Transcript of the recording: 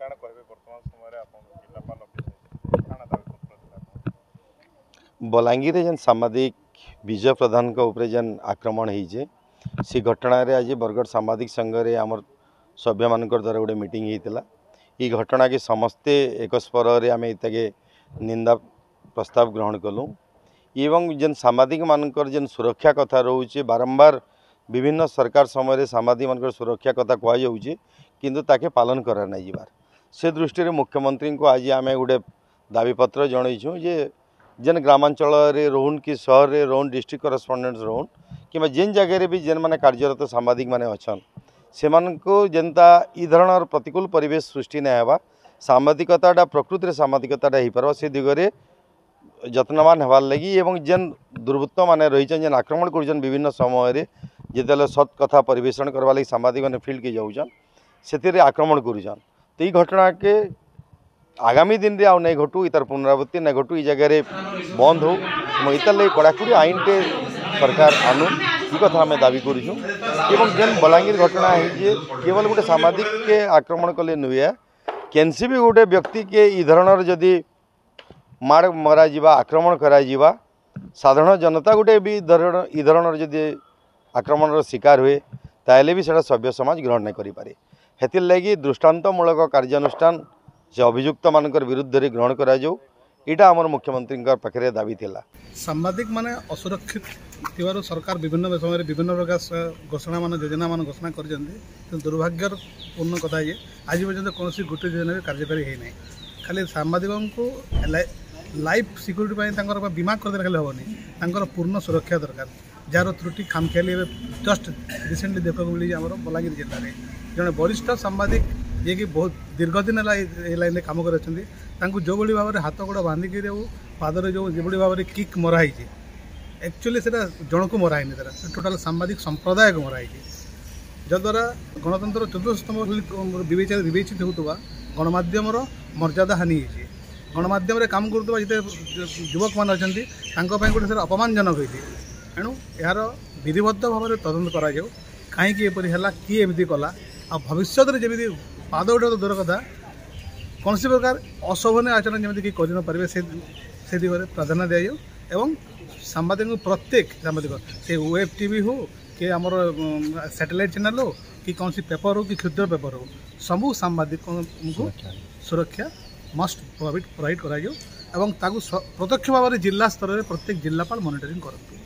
काण कहबे वर्तमान समय आपण जिलापाल ऑफिस काण दाबी पत्र बलांगीर जेन सामाजिक विजय प्रधान का ऊपर जेन आक्रमण होइजे सी घटना रे आज बरगढ़ सामाजिक संघ रे हमर सभ्य मानकर द्वारा गोटे मीटिंग होइतिला। ई घटना के समस्ते एक स्वर रे आमे इताके निंदा प्रस्ताव ग्रहण कलु एवं जेन सामाजिक मानकर जेन सुरक्षा कथा रोचे बारंबार विभिन्न सरकार समय रे सामाजिक मानकर सुरक्षा कथा कह जाउचे किंतु ताके पालन करा नै जिबार से दृष्टि रे मुख्यमंत्री को आज आमे गोटे दाबी पत्र जणैछु जे जेन ग्रामांचल रे रोहन कि शहर रे रोहन डिस्ट्रिक्ट करस्पोंडेंट रोहन कि जेन जगह भी जेन माने कार्यरत सामाजिक माने अच्छन से जेनता ई धरण प्रतिकूल परिवेश सृष्टि नहीं हेबा सामाजिकता प्रकृति रे सामाजिकता हो पार से दिगरे यत्नवान होवार लगी एवं जेन दुर्वृत्त माने रही जेन आक्रमण कर विभिन्न समय रे जिते सत कथा परिवेषण करवा लगी सामाजिक मैंने फील्ड के जाऊन से आक्रमण करुन तो ये घटना के आगामी दिन रे आउ नहीं घटू इतार पुनरावृत्ति नहीं घटू ई जगह बंद हो इतार लगे कड़ाकड़ी आईन टे सरकार आनु ये कथा आम दाबी करूँ एवं जेन बलांगीर घटना है केवल गोटे सामाजिक के आक्रमण कले नुहे केनसी भी गोटे व्यक्ति के ई धरण जदि माड़ मरा जिबा आक्रमण करा जिबा साधारण जनता गोटे भी ई धरण जदि आक्रमण शिकार हुए ताहले भी सेटा सभ्य समाज ग्रहण नहीं करें हेतिर लगी दृष्टांतमूलक कार्यानुष्ठान से अभियुक्त मानकर विरुद्ध रे ग्रहण करा जाऊ इटा आमर मुख्यमंत्री पाखे दाबी थिला। सांबादिक माने असुरक्षित थिबार सरकार विभिन्न समय विभिन्न प्रकार घोषणा मान योजना मान घोषणा कर दुर्भाग्यर पूर्ण कथा है आज पर्यटन कौन गोटे योजना कार्यकारी है ना खाली सांबादिकों को लाइफ सिक्यूरीटी बीमा करदे खाली हेनी पूर्ण सुरक्षा दरकार जार त्रुटि खामखियाली जस्ट रिसेंटली देखा मिली आम बलांगीर जिले में जड़े वरिष्ठ सांबादिक ये कि बहुत दीर्घ दिन है लाइन में कम कर जो भाव में हाथ गोड़ बांधिक पादर जो भाव में किक मराई एक्चुअली से जन को मराई टोटाल सांबादिक संप्रदाय को मराई जद्वारा गणतंत्र चतुर्थस्तंभ विवेचित होता गणमाध्यम मर्यादा हानि होती गणमाध्यम काम करुवा जिते युवक मैंने अच्छा गोटे अपमानजनक होती एणु यार विधिबद्ध भाव में तदंत करा कहीं किए एमती कला आ भविष्य में जमी पाद उठा तो दूर कथा कौन प्रकार अशोभन आचरण जमी कि करें से दिगरे प्राधान्य दि जाऊ एवं सांबादिक प्रत्येक सांबादिक से वेब टीवी हो कि आमर सैटेलाइट चैनल हो कि कौन पेपर हो कि क्षुद्र पेपर हो सबू सांबादिक को सुरक्षा मस्ट प्रोवाइड कराई प्रत्यक्ष भाव में जिला स्तर में प्रत्येक जिलापाल मॉनिटरिंग करते।